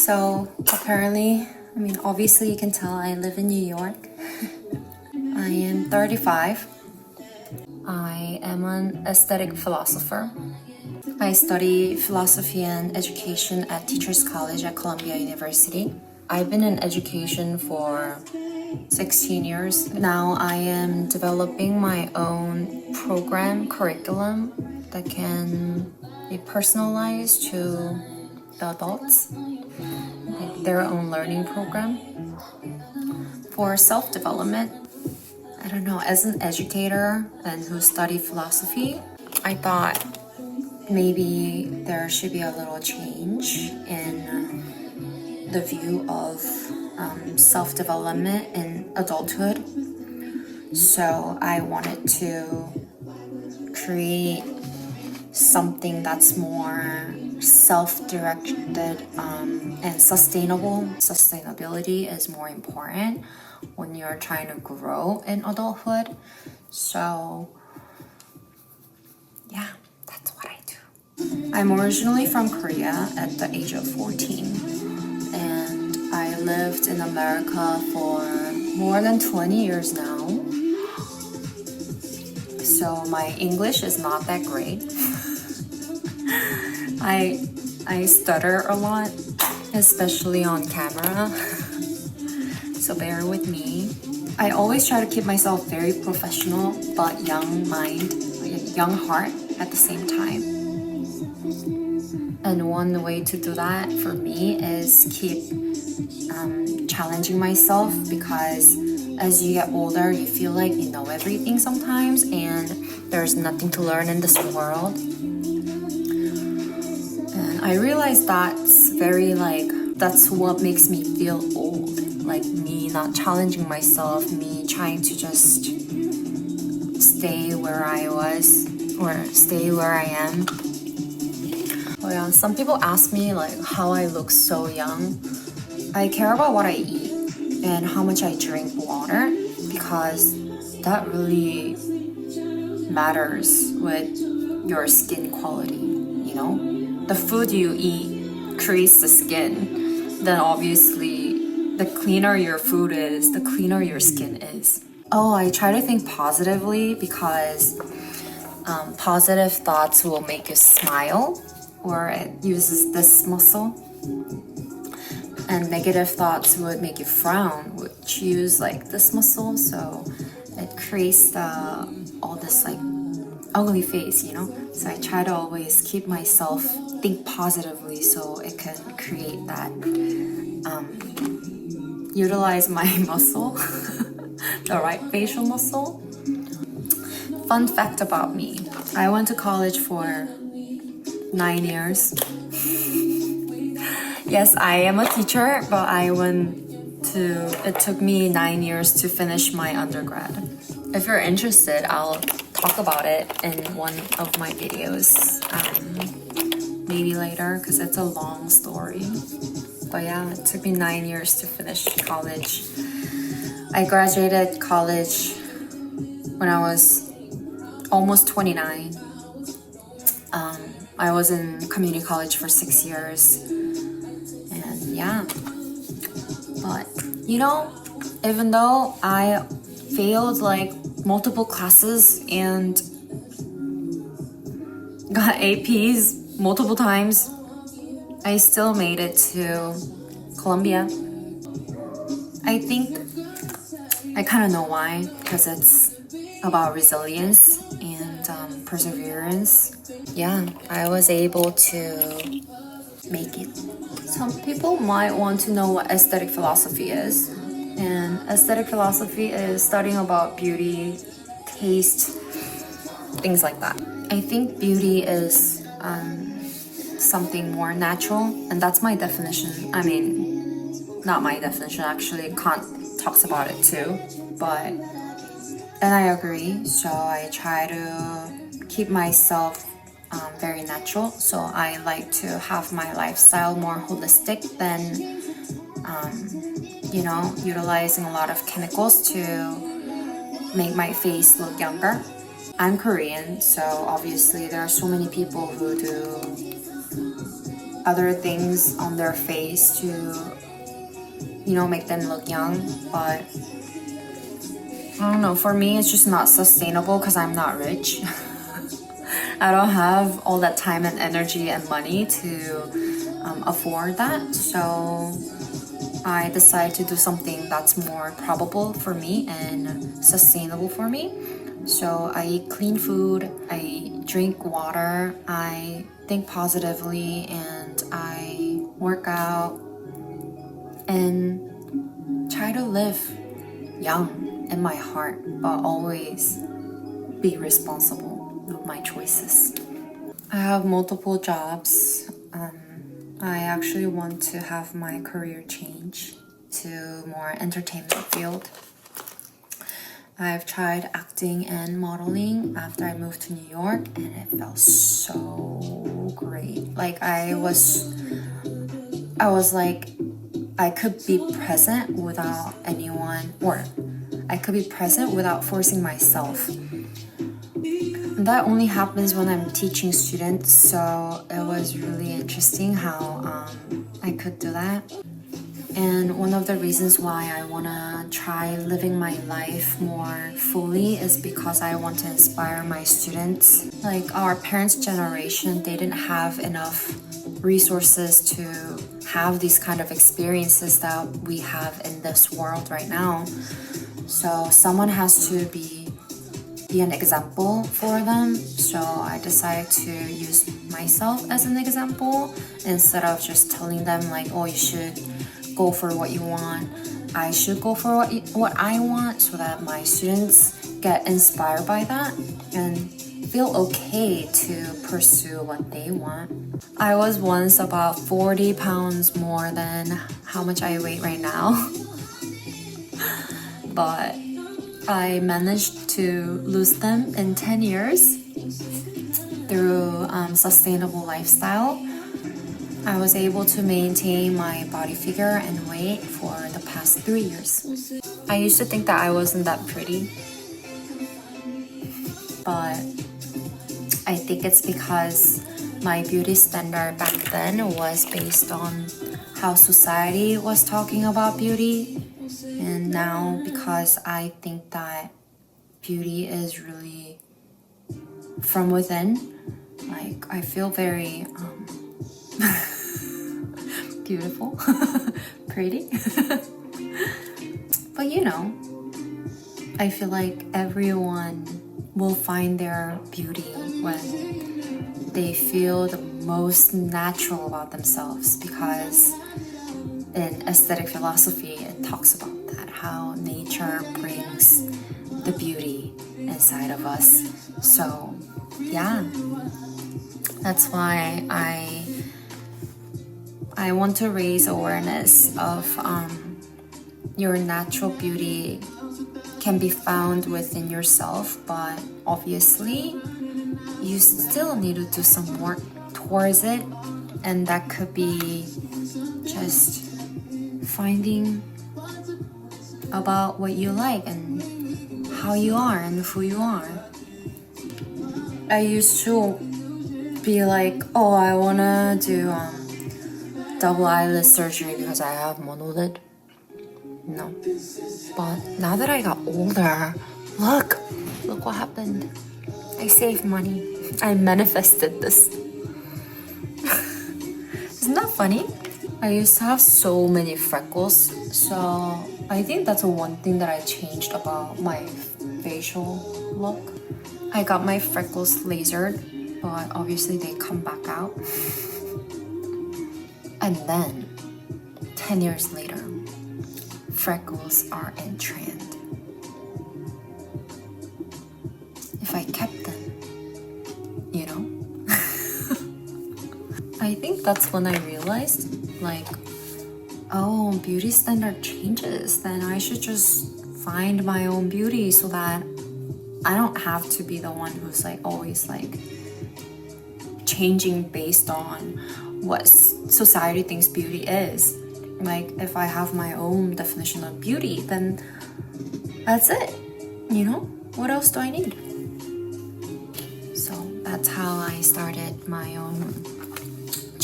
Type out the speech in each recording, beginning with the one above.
So apparently, obviously you can tell I live in New York. I am 35. I am an aesthetic philosopher. I study philosophy and education at Teachers College at Columbia University. I've been in education for 16 years. Now I am developing my own curriculum that can be personalized to the adults, like their own learning program. For self-development, I don't know, as an educator and who studied philosophy, I thought maybe there should be a little change in the view of self-development in adulthood. So I wanted to create something that's more self-directed and sustainable. Sustainability is more important when you're trying to grow in adulthood. So yeah, that's what I do. I'm originally from Korea at the age of 14, and I lived in America for more than 20 years now. So my English is not that great. I stutter a lot, especially on camera. So bear with me. I always try to keep myself very professional but young heart at the same time. And one way to do that for me is keep challenging myself, because as you get older, you feel like you know everything sometimes and there's nothing to learn in this world. And I realize that's what makes me feel old. Like me not challenging myself, me trying to just stay where I was or stay where I am. Oh yeah, some people ask me like how I look so young. I care about what I eat and how much I drink water, because that really matters with your skin quality, you know? The food you eat creates the skin. Then obviously, the cleaner your food is, the cleaner your skin is. Oh, I try to think positively, because positive thoughts will make you smile, or it uses this muscle. And negative thoughts would make you frown, which use like this muscle. So it creates all this like ugly face, you know? So I try to always keep myself think positively so it can create that, utilize my muscle, the right facial muscle. Fun fact about me, I went to college for 9 years. Yes, I am a teacher, but it took me 9 years to finish my undergrad. If you're interested, I'll talk about it in one of my videos, maybe later, because it's a long story. But yeah, it took me 9 years to finish college. I graduated college when I was almost 29. I was in community college for 6 years. And yeah, but you know, even though I failed like multiple classes and got APs multiple times, I still made it to Columbia. I think I kind of know why, because it's about resilience and perseverance. Yeah, I was able to make it. Some people might want to know what aesthetic philosophy is. And aesthetic philosophy is studying about beauty, taste, things like that. I think beauty is something more natural, and that's my definition. I mean, not my definition, actually. Kant talks about it too. And I agree. So I try to keep myself very natural. So I like to have my lifestyle more holistic than utilizing a lot of chemicals to make my face look younger. I'm Korean, so obviously there are so many people who do other things on their face to, make them look young. But I don't know, for me it's just not sustainable because I'm not rich. I don't have all that time and energy and money to afford that. So I decided to do something that's more probable for me and sustainable for me. So I eat clean food, I drink water, I think positively, and I work out and try to live young in my heart, but always be responsible with my choices. I have multiple jobs. I actually want to have my career change to more entertainment field. I've tried acting and modeling after I moved to New York, and it felt so great. Like I was like, I could be present without anyone, or I could be present without forcing myself. And that only happens when I'm teaching students, so it was really interesting how I could do that. And one of the reasons why I want to try living my life more fully is because I want to inspire my students. Like our parents' generation, they didn't have enough resources to have these kind of experiences that we have in this world right now. So someone has to be an example for them. So I decided to use myself as an example instead of just telling them like, oh, you should go for what you want. I should go for what I want, so that my students get inspired by that and feel okay to pursue what they want. I was once about 40 pounds more than how much I weigh right now. But I managed to lose them in 10 years through sustainable lifestyle. I was able to maintain my body figure and weight for the past 3 years. I used to think that I wasn't that pretty, but I think it's because my beauty standard back then was based on how society was talking about beauty. And now, because I think that beauty is really from within, like I feel very beautiful, pretty. But I feel like everyone will find their beauty when they feel the most natural about themselves, because in aesthetic philosophy it talks about that, how nature brings the beauty inside of us. So yeah, that's why I want to raise awareness of your natural beauty can be found within yourself, but obviously you still need to do some work towards it, and that could be just finding about what you like and how you are and who you are. I used to be like, oh, I wanna do double eyelid surgery because I have monolid. No. But now that I got older, look what happened. I saved money. I manifested this. Isn't that funny? I used to have so many freckles, so I think that's one thing that I changed about my facial look. I got my freckles lasered, but obviously they come back out. And then 10 years later, freckles are in trend. If I kept them, I think that's when I realized, like, oh, beauty standard changes, then I should just find my own beauty so that I don't have to be the one who's like always like changing based on what society thinks beauty is. Like, if I have my own definition of beauty, then that's it. What else do I need? So that's how I started my own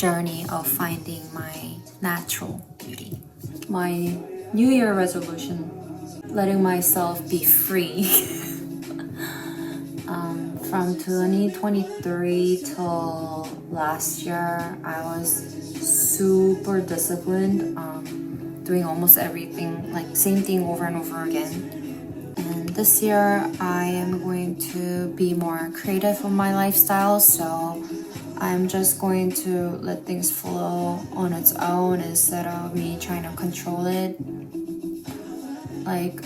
journey of finding my natural beauty. My New Year resolution, letting myself be free. From 2023 till last year, I was super disciplined, doing almost everything, like same thing over and over again. And this year, I am going to be more creative with my lifestyle, so I'm just going to let things flow on its own instead of me trying to control it. Like,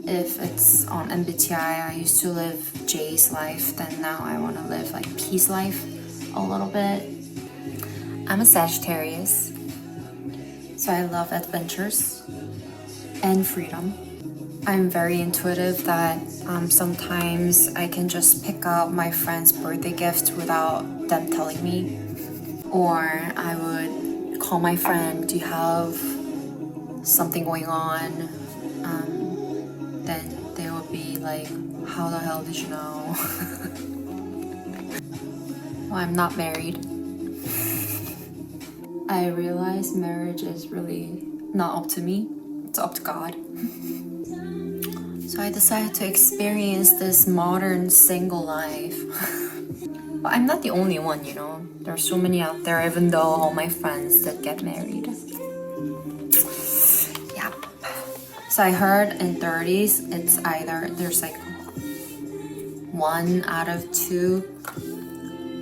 if it's on MBTI, I used to live J's life, then now I want to live like P's life a little bit. I'm a Sagittarius, so I love adventures and freedom. I'm very intuitive that sometimes I can just pick up my friend's birthday gift without them telling me. Or I would call my friend, do you have something going on? Then they would be like, how the hell did you know? Well, I'm not married. I realize marriage is really not up to me, it's up to God. So I decided to experience this modern single life. But I'm not the only one, you know. There are so many out there, even though all my friends that get married. Yeah. So I heard in 30s, it's either there's like 1 out of 2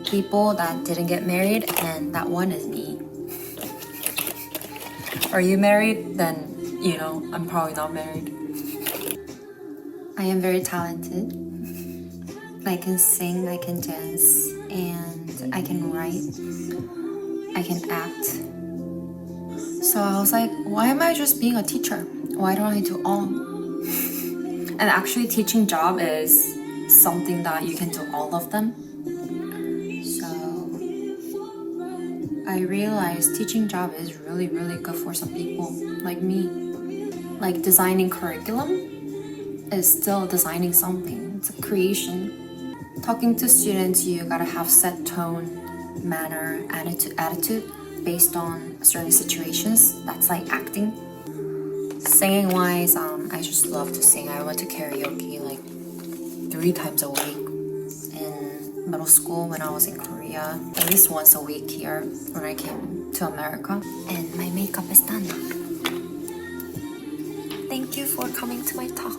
people that didn't get married, and that one is me. Are you married? Then, you know, I'm probably not married. I am very talented. I can sing, I can dance, and I can write, I can act. So I was like, why am I just being a teacher? Why don't I do all? And actually teaching job is something that you can do all of them. So I realized teaching job is really, really good for some people like me. Like designing curriculum is still designing something. It's a creation. Talking to students, you gotta have set tone, manner, attitude based on certain situations. That's like acting. Singing wise, I just love to sing. I went to karaoke like 3 times a week in middle school when I was in Korea. At least once a week here when I came to America. And my makeup is done. Thank you for coming to my talk.